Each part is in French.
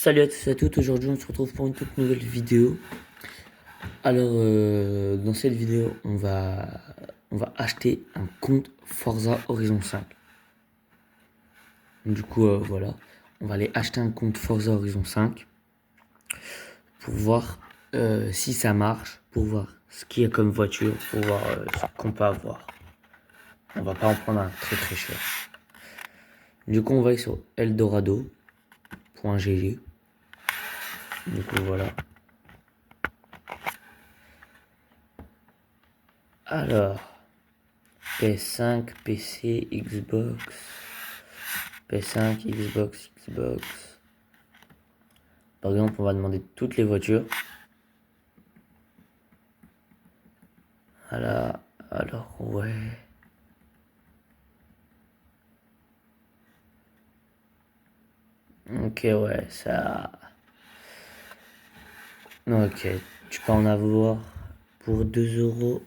Salut à tous et à toutes, aujourd'hui on se retrouve pour une toute nouvelle vidéo. Alors dans cette vidéo on va acheter un compte Forza Horizon 5. Du coup voilà, on va aller acheter un compte Forza Horizon 5 pour voir si ça marche, pour voir ce qu'il y a comme voiture, pour voir ce qu'on peut avoir. On va pas en prendre un très très cher. Du coup on va aller sur eldorado.gg. Du coup voilà. Alors, PS5, PC, Xbox, PS5, Xbox. Par exemple, on va demander toutes les voitures. Voilà, alors ouais. Ok, ouais, ça... Ok, tu peux en avoir pour 2 euros.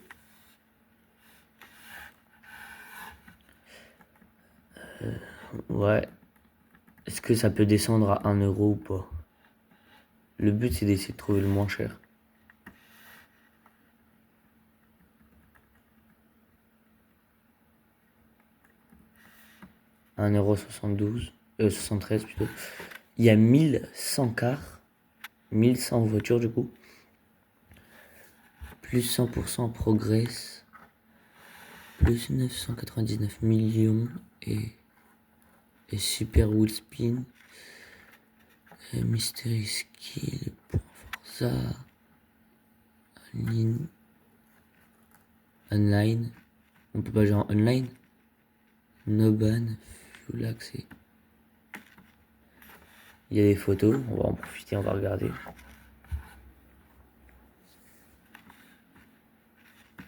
Ouais. Est-ce que ça peut descendre à 1 euro ou pas? Le but, c'est d'essayer de trouver le moins cher. 1,72 €, 73 plutôt. Il y a 1100 cars, 1100 voitures du coup. Plus 100% progresse. Plus 999 millions et super wheel spin. Mystery skill pour Forza. Online. On peut pas jouer en online. No ban. Full accès. Il y a des photos. On va en profiter, on va regarder.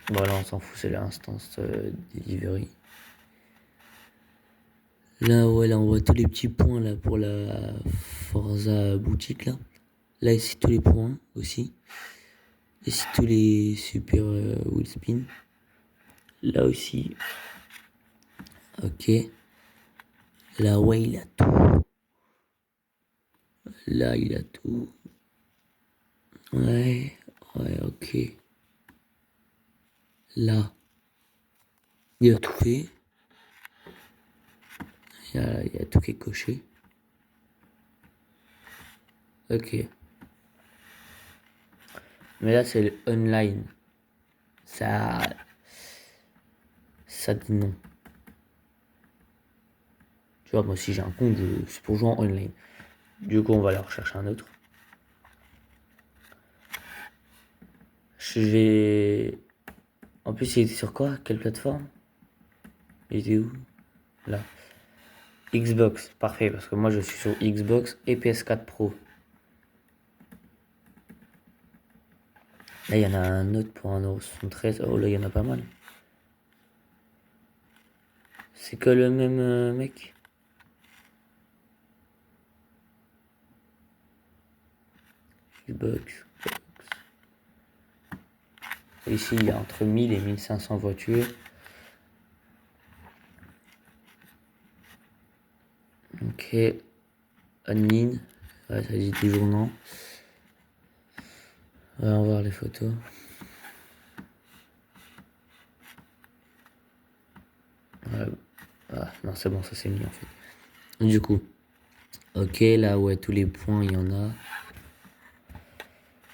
Voilà, on s'en fout, c'est l'instance delivery. Là, ouais, là, on voit tous les petits points là pour la Forza boutique là. Là, ici, tous les points aussi. Ici, tous les super wheel spin. Là aussi. Ok. Là, ouais, il a tout. Là, il a tout. Ouais, ouais, ok. Là, il a tout fait. Il y a tout qui est coché. Ok. Mais là, c'est le online. Ça... Ça dit non. Tu vois, moi, si j'ai un compte, c'est pour jouer en online. Du coup, on va aller rechercher un autre. Je vais... En plus, il était sur quoi? Quelle plateforme? Il était où? Là. Xbox, parfait, parce que moi, je suis sur Xbox et PS4 Pro. Là, il y en a un autre pour 1,73 €. Oh, là, il y en a pas mal. C'est que le même mec? Xbox. Ici, il y a entre 1000 et 1500 voitures. Ok. Admin. Ouais, ça dit toujours non. On va voir les photos. Ouais. Ah, non, c'est bon, ça s'est mis en fait. Du coup. Ok, là, ouais, tous les points, il y en a.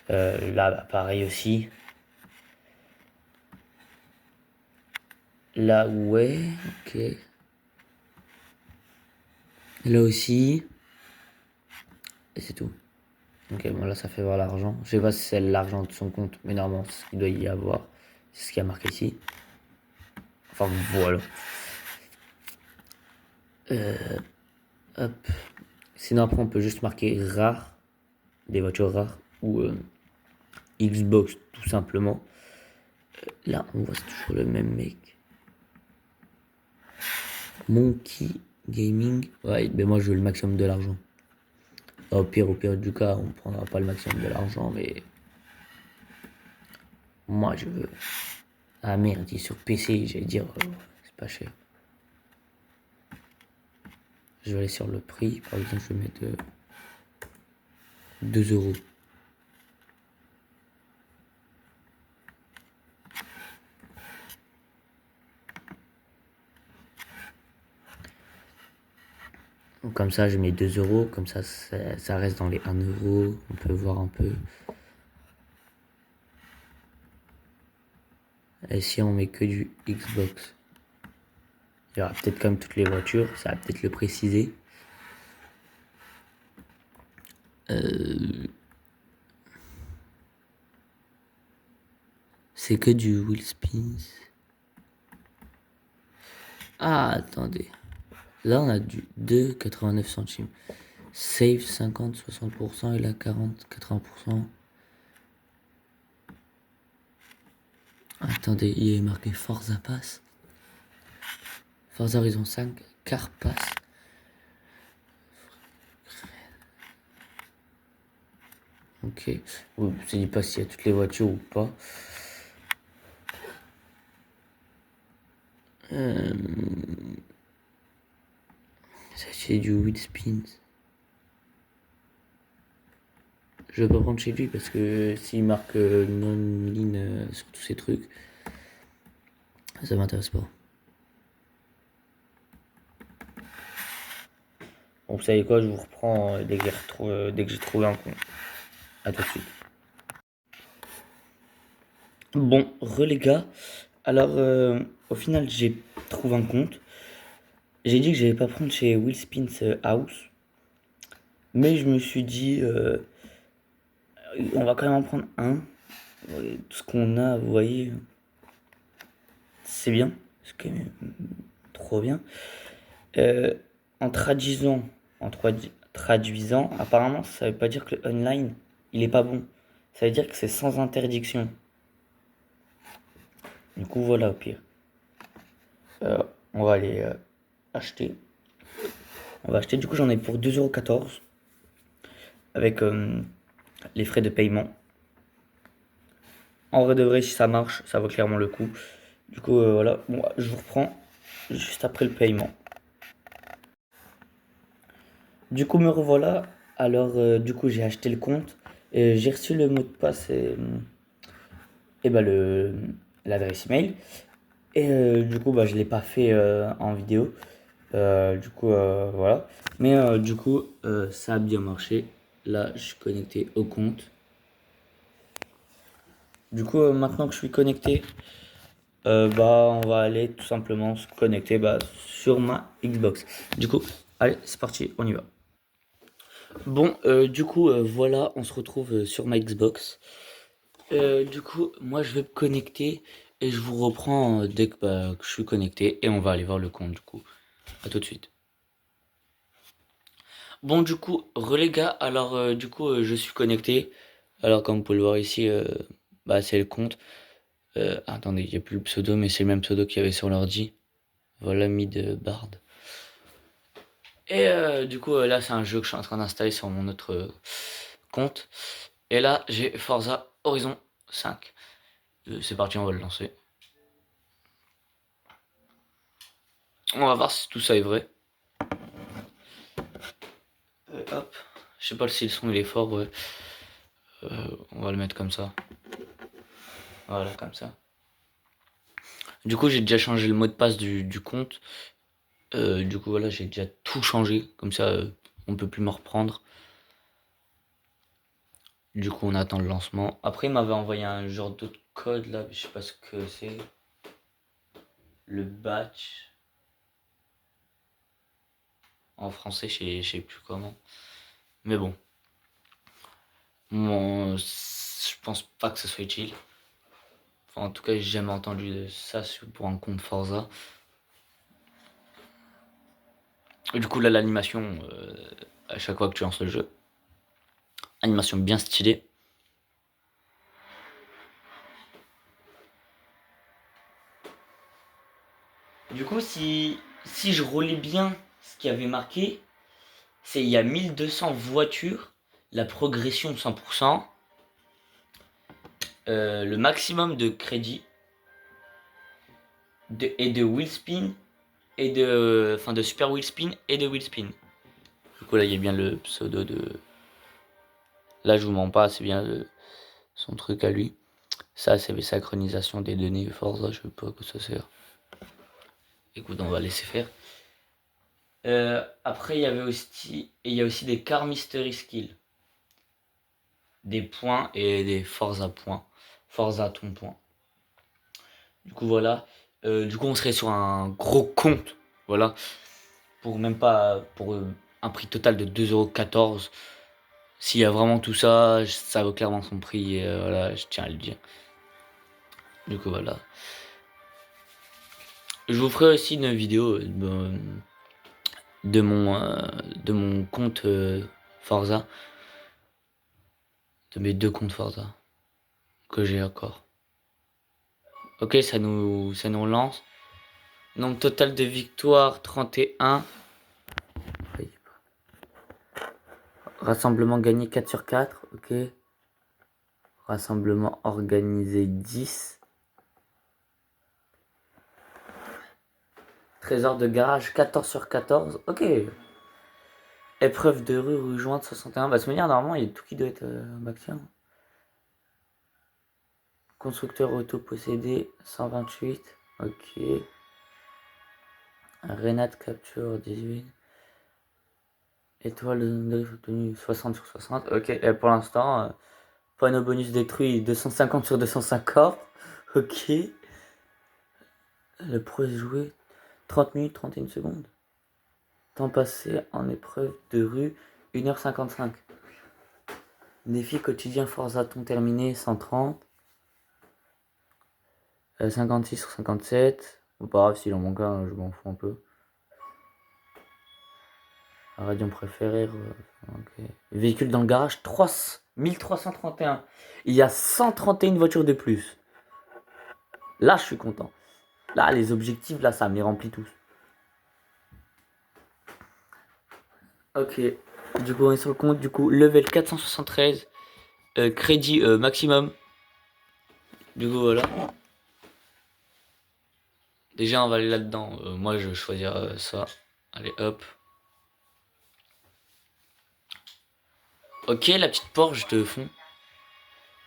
Là, bah, pareil aussi. Là, ouais, ok. Là aussi. Et c'est tout. Ok, bon, là, ça fait voir l'argent. Je sais pas si c'est l'argent de son compte, mais normalement, c'est ce qu'il doit y avoir. C'est ce qui a marqué ici. Enfin, voilà. Hop. Sinon, après, on peut juste marquer rare. Des voitures rares. Ou Xbox, tout simplement. Là, on voit c'est toujours le même mec. Monkey Gaming. Ouais, mais moi, je veux le maximum de l'argent. Au pire du cas, on prendra pas le maximum de l'argent, mais... Moi, je veux... Ah merde, il est sur PC, j'allais dire... c'est pas cher. Je vais aller sur le prix. Par exemple, je vais mettre 2 €. Donc comme ça, je mets 2 €. Comme ça reste dans les 1 €. On peut voir un peu. Et si on met que du Xbox, il y aura peut-être comme toutes les voitures, ça va peut-être le préciser. C'est que du wheel spins. Ah, attendez. Là, on a du 2,89 centimes. Save 50-60% et là 40-80%. Attendez, il est marqué Forza Pass. Forza Horizon 5, Car Pass. Ok. Je ne sais pas s'il y a toutes les voitures ou pas. C'est du wheel spins. Je vais pas prendre chez lui parce que s'il marque non-line sur tous ces trucs, ça m'intéresse pas. Bon, vous savez quoi, je vous reprends dès que j'ai trouvé un compte. A tout de suite. Bon, les gars, alors au final j'ai trouvé un compte. J'ai dit que j'allais pas prendre chez Will Spins House, mais je me suis dit on va quand même en prendre un. Tout ce qu'on a, vous voyez, c'est bien, c'est quand même trop bien. En traduisant, traduisant, apparemment ça veut pas dire que le online il est pas bon. Ça veut dire que c'est sans interdiction. Du coup voilà, au pire. On va aller acheter. On va acheter, du coup j'en ai pour 2,14 € avec les frais de paiement. En vrai de vrai, si ça marche, ça vaut clairement le coup. Du coup voilà, bon, je vous reprends juste après le paiement. Du coup me revoilà. Alors du coup j'ai acheté le compte. J'ai reçu le mot de passe et bah l'adresse email. Et du coup bah je l'ai pas fait en vidéo. Du coup voilà. Mais du coup ça a bien marché. Là je suis connecté au compte. Du coup maintenant que je suis connecté, bah on va aller tout simplement se connecter sur ma Xbox. Du coup allez c'est parti, on y va. Bon du coup voilà, on se retrouve sur ma Xbox. Du coup moi je vais me connecter et je vous reprends dès que je suis connecté et on va aller voir le compte du coup. À tout de suite. Bon du coup les gars, alors du coup je suis connecté. Alors comme vous pouvez le voir ici, c'est le compte. Attendez, il n'y a plus le pseudo mais c'est le même pseudo qu'il y avait sur l'ordi. Voilà, mid Bard. Et du coup, là, c'est un jeu que je suis en train d'installer sur mon autre compte. Et là, j'ai Forza Horizon 5. C'est parti, on va le lancer. On va voir si tout ça est vrai. Hop. Je sais pas si le son il est fort, ouais. On va le mettre comme ça. Voilà, comme ça. Du coup, j'ai déjà changé le mot de passe du compte. Du coup, voilà, j'ai déjà tout changé. Comme ça, on peut plus me reprendre. Du coup, on attend le lancement. Après, il m'avait envoyé un genre d'autre code là, je sais pas ce que c'est. Le batch. En français, je sais plus comment. Mais bon. Je pense pas que ce soit utile. Enfin, en tout cas, j'ai jamais entendu de ça pour un compte Forza. Et du coup, là, l'animation, à chaque fois que tu lances le jeu. Animation bien stylée. Du coup, si je relis bien ce qui avait marqué, c'est il y a 1200 voitures, la progression 100%, le maximum de crédit et de wheel spin et de super wheel spin et de wheel spin. Du coup là il y a bien le pseudo Là, je vous mens pas, c'est bien son truc à lui. Ça, c'est la synchronisation des données Forza, je sais pas à quoi ça sert. Écoute, on va laisser faire. Après, il y a aussi des car mystery skills. Des points et des Forza points. Forza ton point. Du coup, voilà. Du coup, on serait sur un gros compte. Voilà. Pour même pas. Pour un prix total de 2,14 €. S'il y a vraiment tout ça, ça vaut clairement son prix. Voilà, je tiens à le dire. Du coup, voilà. Je vous ferai aussi une vidéo de mon compte Forza. De mes 2 comptes Forza. Que j'ai encore. Ok, ça nous lance. Nombre total de victoires 31. Rassemblement gagné 4 sur 4. Ok. Rassemblement organisé 10. Trésor de garage 14 sur 14. Ok. Épreuve de rue jointe 61. Bah, de toute manière, normalement, il y a tout qui doit être maximum. Constructeur auto possédé 128. Ok. Renate capture 18. Étoile de drift obtenue 60 sur 60. Ok. Et pour l'instant, panneau bonus détruit 250 sur 250. Ok. Le pro est joué 30 minutes 31 secondes. Temps passé en épreuve de rue 1h55. Défi quotidien Forzaton terminé 130. 56 sur 57. Bon, pas grave, s'il en manque un, je m'en fous un peu. Radion préféré. Okay. Véhicule dans le garage 1331. Il y a 131 voitures de plus. Là, je suis content. Là, les objectifs, là, ça me les remplit tous. Ok. Du coup, on est sur le compte. Du coup, level 473. Crédit maximum. Du coup, voilà. Déjà, on va aller là-dedans. Moi, je vais choisir ça. Allez, hop. Ok, la petite Porsche de fond.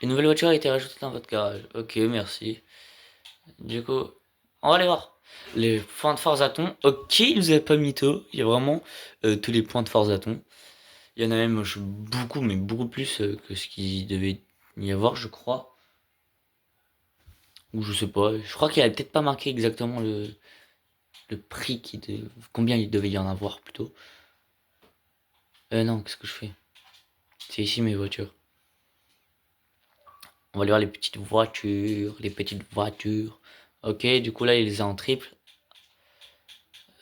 Une nouvelle voiture a été rajoutée dans votre garage. Ok, merci. Du coup, on va aller voir. Les points de Forzaton. Ok, ils nous avaient pas mytho. Il y a vraiment tous les points de Forzaton. Il y en a même beaucoup, mais beaucoup plus que ce qu'il devait y avoir, je crois. Ou je sais pas. Je crois qu'il avait peut-être pas marqué exactement le prix combien il devait y en avoir plutôt. Non, qu'est-ce que je fais? C'est ici mes voitures. On va aller voir les petites voitures. Les petites voitures. Ok, du coup là il les a en triple.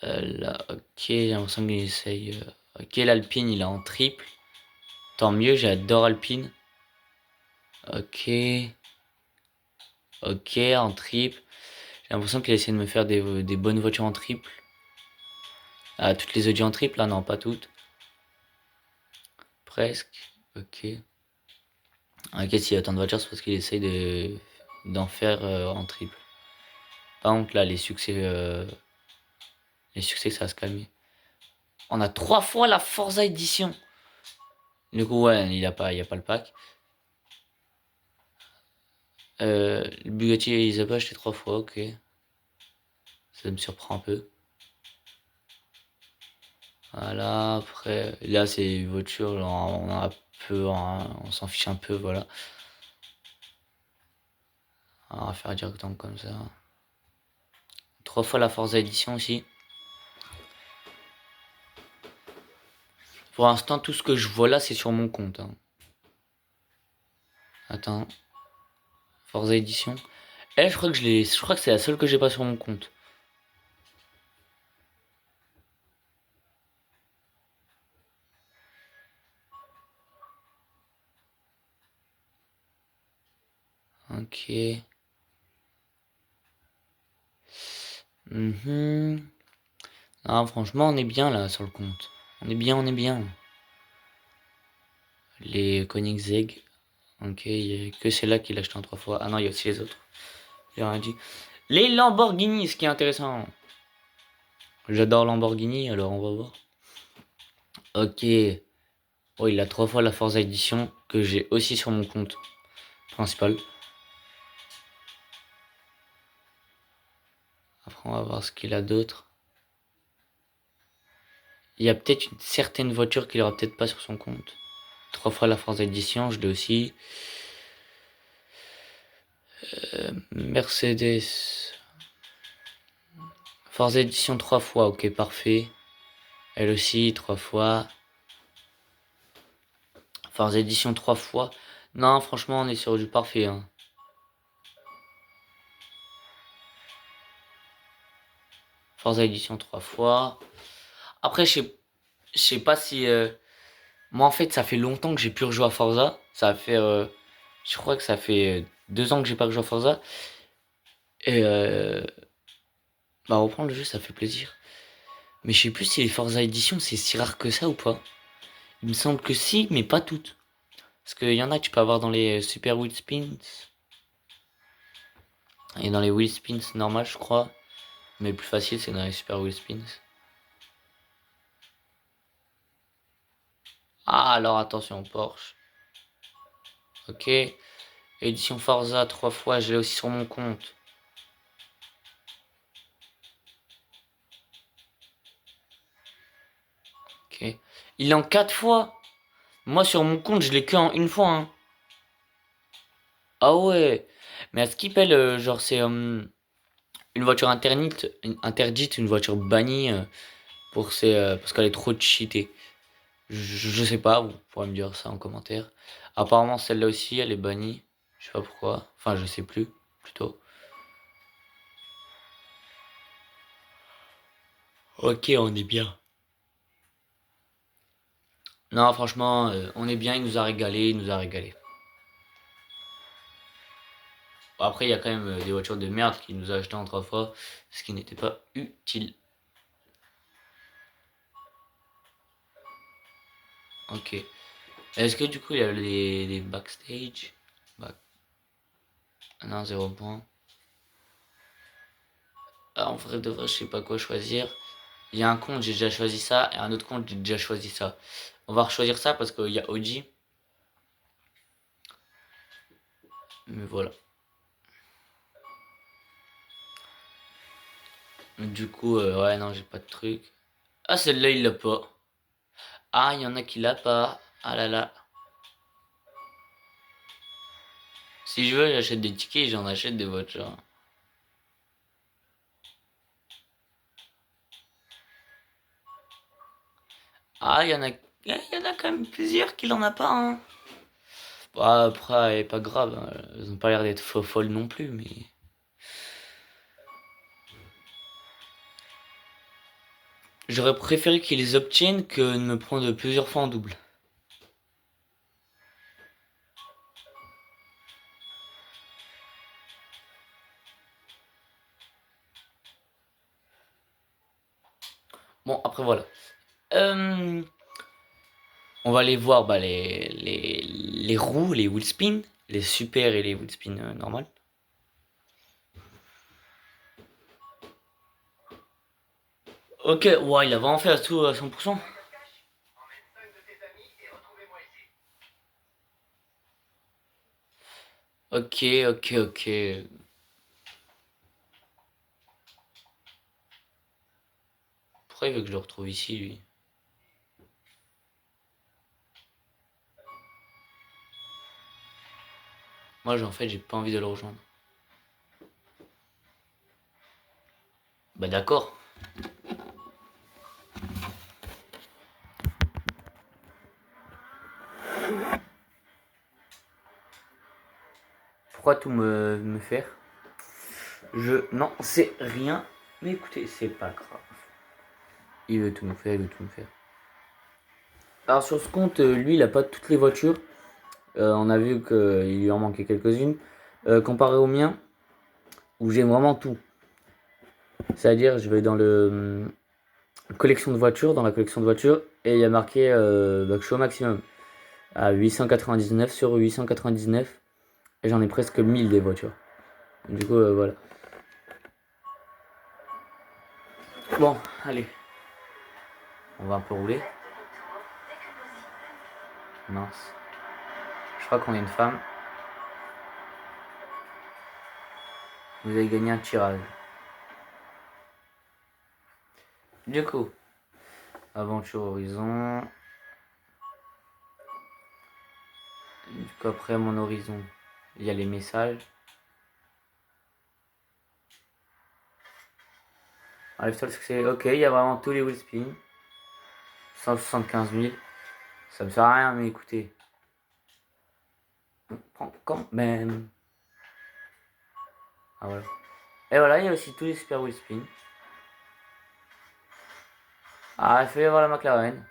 Là, ok, j'ai l'impression qu'il essaye. Ok, l'Alpine il est en triple. Tant mieux, j'adore Alpine. Ok. Ok, en triple. J'ai l'impression qu'il essaie de me faire des bonnes voitures en triple. Ah, toutes les Audi en triple, là, non, pas toutes. Presque. Ok. Ok, s'il y a autant de voitures, c'est parce qu'il essaye d'en faire en triple. Par contre, là, les succès, ça va se calmer. On a 3 fois la Forza Edition. Du coup, ouais, il y a pas le pack. Le Bugatti, ils ont pas acheté 3 fois, ok. Ça me surprend un peu. Voilà, après, là, c'est une voiture, on a peu, on s'en fiche un peu, voilà. On va faire directement comme ça. 3 fois la Forza Edition aussi. Pour l'instant, tout ce que je vois là, c'est sur mon compte. Hein. Attends. Forza Edition. Je crois que c'est la seule que j'ai pas sur mon compte. Ok. Non, franchement, on est bien là sur le compte. On est bien, on est bien. Les Koenigsegg. Ok, il y a que celle-là qui l'a acheté en 3 fois. Ah non, il y a aussi les autres. J'ai rien dit. Les Lamborghini, ce qui est intéressant. J'adore Lamborghini, alors on va voir. Ok. Oh, il a 3 fois la Forza Edition que j'ai aussi sur mon compte principal. Après, on va voir ce qu'il a d'autre. Il y a peut-être une certaine voiture qu'il aura peut-être pas sur son compte. 3 fois la Forza Edition, je l'ai aussi. Mercedes. Forza Edition 3 fois, ok, parfait. Elle aussi, 3 fois. Forza Edition 3 fois. Non, franchement, on est sur du parfait. Hein. Forza Edition 3 fois. Après, je sais pas si... Moi, en fait, ça fait longtemps que j'ai pu rejouer à Forza. Ça fait... je crois que ça fait 2 ans que j'ai pas rejoué à Forza. Et bah, reprendre le jeu, ça fait plaisir. Mais je sais plus si les Forza Edition, c'est si rare que ça ou pas. Il me semble que si, mais pas toutes. Parce qu'il y en a que tu peux avoir dans les Super Wheel Spins. Et dans les Wheel Spins normales, je crois. Mais le plus facile, c'est dans les Super Wheel Spins. Ah, alors attention, Porsche. Ok. Édition Forza, 3 fois, je l'ai aussi sur mon compte. Ok. Il est en 4 fois. Moi, sur mon compte, je l'ai que en une fois. Hein. Ah ouais. Mais à ce qu'il pèle, genre, c'est une voiture interdite, une voiture bannie parce qu'elle est trop cheatée. Je sais pas, vous pourrez me dire ça en commentaire. Apparemment, celle-là aussi, elle est bannie. Je sais pas pourquoi. Enfin, je sais plus, plutôt. Ok, on est bien. Non, franchement, on est bien, il nous a régalé, il nous a régalé. Bon, après, il y a quand même des voitures de merde qu'il nous a achetées en 3 fois, ce qui n'était pas utile. Ok. Est-ce que du coup, il y a les backstage Ah non, 0 point. Ah, en vrai de vrai, je sais pas quoi choisir. Il y a un compte, j'ai déjà choisi ça, et un autre compte, j'ai déjà choisi ça. On va choisir ça parce qu'il y a OG. Mais voilà. Du coup, ouais, non, j'ai pas de truc. Ah, celle-là, il l'a pas. Ah, il y en a qui l'a pas. Ah là là. Si je veux, j'achète des tickets et j'en achète des voitures. Ah, il y en a quand même plusieurs qui l'en a pas, hein. Bah, après, elle est pas grave. Hein. Elles ont pas l'air d'être folles non plus, mais... J'aurais préféré qu'ils les obtiennent que de me prendre plusieurs fois en double. Bon, après, voilà. Euh, on va aller voir bah, les roues, les wheel spin, les super et les wheel spin normales. Ok, ouais, il a vraiment fait à tout à 100%. Ok, ok, ok. Pourquoi il veut que je le retrouve ici, lui? Moi, en fait, j'ai pas envie de le rejoindre. Bah d'accord. Pourquoi tout me faire? Je n'en sais rien. Mais écoutez, c'est pas grave. Il veut tout me faire, il veut tout me faire. Alors sur ce compte, lui, il a pas toutes les voitures. On a vu qu'il lui en manquait quelques-unes. Comparé au mien, où j'ai vraiment tout. C'est-à-dire, je vais dans le collection de voitures, dans la collection de voitures, et il y a marqué bah, que je suis au maximum. À 899 sur 899. Et j'en ai presque 1000 des voitures. Du coup, voilà. Bon, allez. On va un peu rouler. Mince. Je crois qu'on est une femme. Vous avez gagné un tirage. Du coup, Aventure Horizon. Du coup, après mon horizon, il y a les messages. Enlève-toi le succès. Ok, il y a vraiment tous les wheel spin. 175 000. Ça me sert à rien, mais écoutez. On prend quand même. Ah voilà. Et voilà, il y a aussi tous les super wheel spin. Ah, il faut y avoir la McLaren.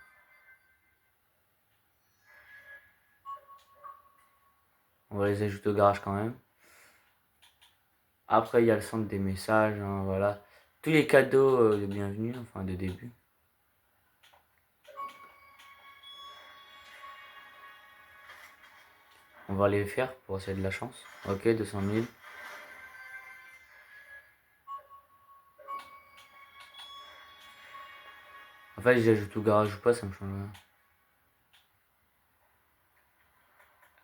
On va les ajouter au garage quand même. Après, il y a le centre des messages, hein, voilà. Tous les cadeaux de bienvenue, enfin de début. On va les faire pour essayer de la chance. Ok, 200 000. En fait, j'ajoute au garage ou pas, ça me change rien.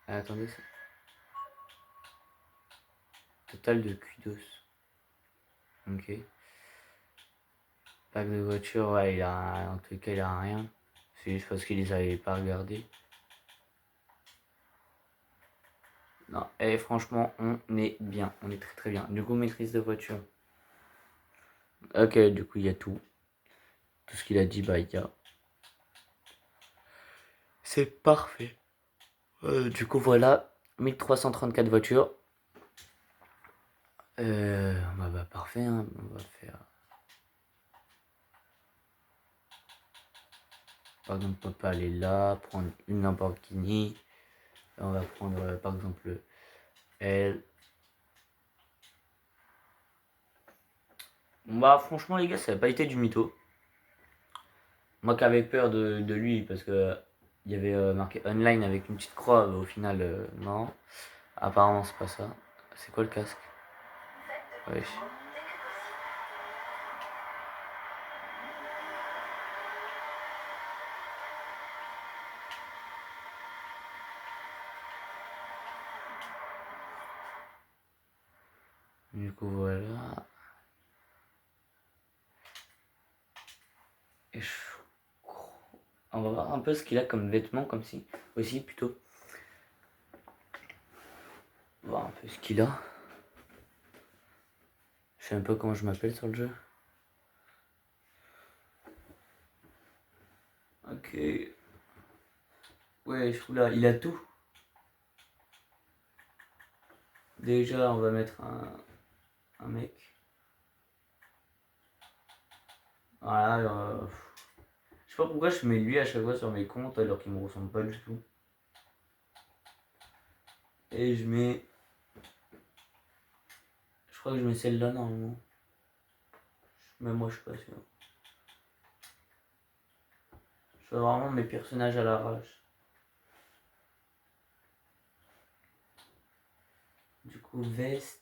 Attendez, ça. Total de kudos. Ok. Pack de voiture, ouais, il a, en tout cas, il a rien. C'est juste parce qu'il les avait pas regardés. Non, et franchement, on est bien. On est très très bien. Du coup, maîtrise de voiture. Ok, du coup, il y a tout. Tout ce qu'il a dit, bah, il y a. C'est parfait. Du coup, voilà. 1334 voitures. Bah, parfait, hein. On va faire. Par exemple, papa aller là, prendre une Lamborghini. On va prendre par exemple elle. Bah franchement les gars, ça n'a pas été du mytho. Moi qui avais peur de lui parce que il y avait marqué online avec une petite croix, au final non. Apparemment c'est pas ça. C'est quoi le casque? Wesh. Du coup voilà. Et on va voir un peu ce qu'il a comme vêtements comme si. Aussi plutôt. On va voir un peu ce qu'il a. Je sais un peu comment je m'appelle sur le jeu. Ok. Ouais, je trouve là, il a tout. Déjà, on va mettre un mec. Voilà, je sais pas pourquoi je mets lui à chaque fois sur mes comptes alors qu'il me ressemble pas du tout. Et je mets. Je crois que je mets celle-là normalement. Mais moi je suis pas sûr. Je fais vraiment mes personnages à l'arrache. Du coup, veste.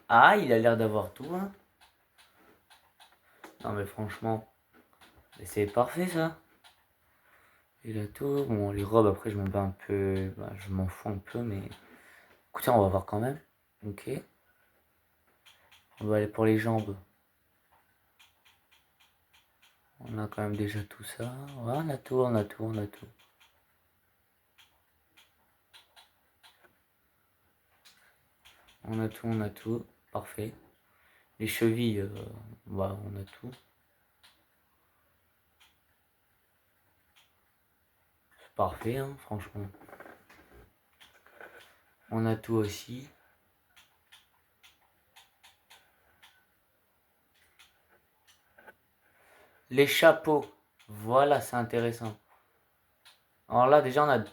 Ah, il a l'air d'avoir tout, hein. Non mais franchement, c'est parfait ça. Il a tout. Bon, les robes après je m'en bats un peu. Bah, je m'en fous un peu, mais. Écoutez, on va voir quand même. Ok. On va aller pour les jambes. On a quand même déjà tout ça. Ouais, on a tout, on a tout, on a tout. On a tout, on a tout. Parfait. Les chevilles, bah, on a tout. C'est parfait, hein, franchement. On a tout aussi. Les chapeaux. Voilà, c'est intéressant. Alors là, déjà, on a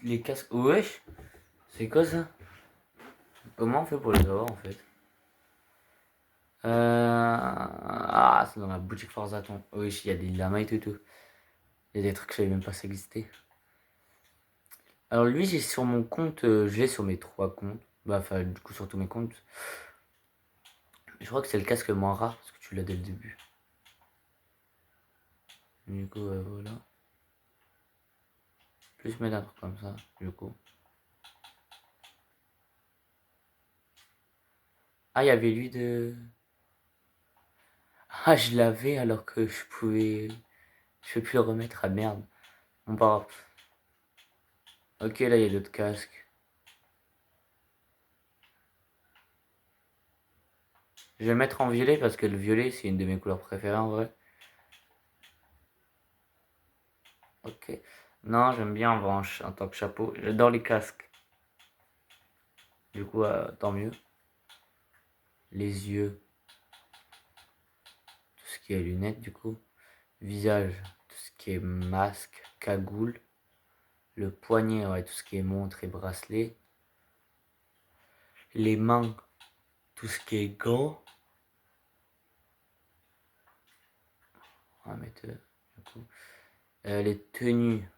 les casques. Wesh, c'est quoi ça? Comment on fait pour les avoir, en fait? Ah, c'est dans la boutique Forzaton. Wesh, il y a des lamas et tout. Il y a des trucs que je savais même pas ça existait. Alors lui, j'ai sur mon compte, je l'ai sur mes 3 comptes. Bah, enfin, du coup, sur tous mes comptes. Je crois que c'est le casque le moins rare parce que tu l'as dès le début. Du coup, voilà. plus mettre un truc comme ça, du coup. Ah, il y avait lui de... Ah, je l'avais alors que je pouvais... Je peux plus le remettre. Ah, merde. Bon, pas grave. Ok, là, il y a d'autres casques. Je vais le mettre en violet parce que le violet, c'est une de mes couleurs préférées en vrai. Ok. Non, j'aime bien en revanche en tant que chapeau. J'adore les casques. Du coup, tant mieux. Les yeux. Tout ce qui est lunettes, du coup. Visage. Tout ce qui est masque, cagoule. Le poignet, ouais, tout ce qui est montre et bracelet. Les mains. Tout ce qui est gants. On va mettre, du coup. Les tenues.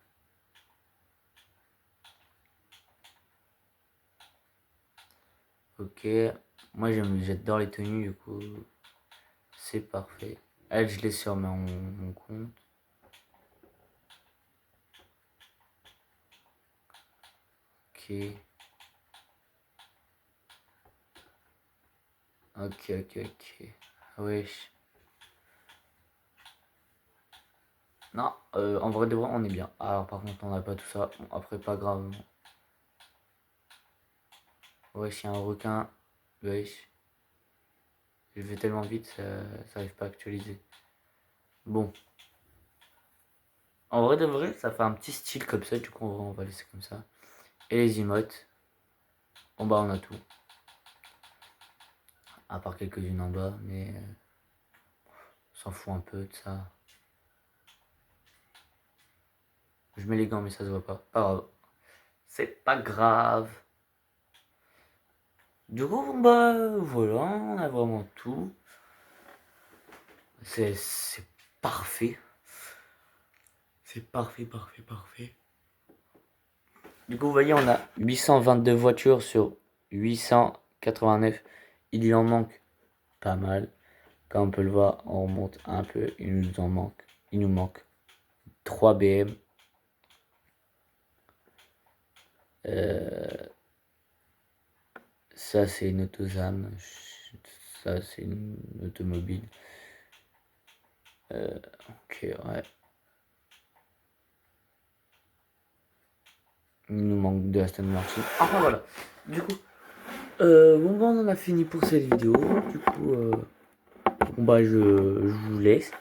Ok. Moi, j'adore les tenues, du coup. C'est parfait. Elle, je l'ai sur mon compte. Ok. Ok. Wesh. Non, en vrai de vrai, on est bien. Alors, par contre, on n'a pas tout ça. Bon, après, pas grave. Wesh, il y a un requin. Wesh. Je vais tellement vite, ça n'arrive pas à actualiser. Bon. En vrai de vrai, ça fait un petit style comme ça. Du coup, on va laisser comme ça. Et les emotes. En bas, on a tout. À part quelques-unes en bas, mais on s'en fout un peu de ça. Je mets les gants, mais ça se voit pas. Pas grave. C'est pas grave. Du coup, bon, bah voilà, on a vraiment tout. C'est parfait. C'est parfait. Du coup, vous voyez, on a 822 voitures sur 889. Il y en manque pas mal. Comme on peut le voir, on remonte un peu. Il nous manque 3 BM. Ça, c'est une Autosam. Ça, c'est une automobile. Ok, ouais. Il nous manque de Aston Martin. Enfin, voilà. Du coup, bon, bah, on en a fini pour cette vidéo. Du coup, bon, bah, je vous laisse.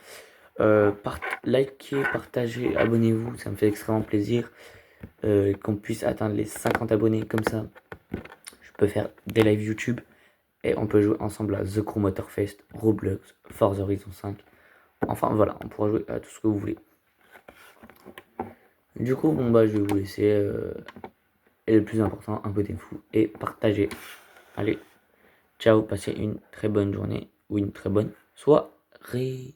Likez, partagez, abonnez-vous. Ça me fait extrêmement plaisir qu'on puisse atteindre les 50 abonnés. Comme ça, je peux faire des lives YouTube. Et on peut jouer ensemble à The Crew Motorfest, Roblox, Forza Horizon 5. Enfin voilà, on pourra jouer à tout ce que vous voulez. Du coup, bon bah je vais vous laisser. Et le plus important, un peu de fou et partagez. Allez, ciao, passez une très bonne journée ou une très bonne soirée.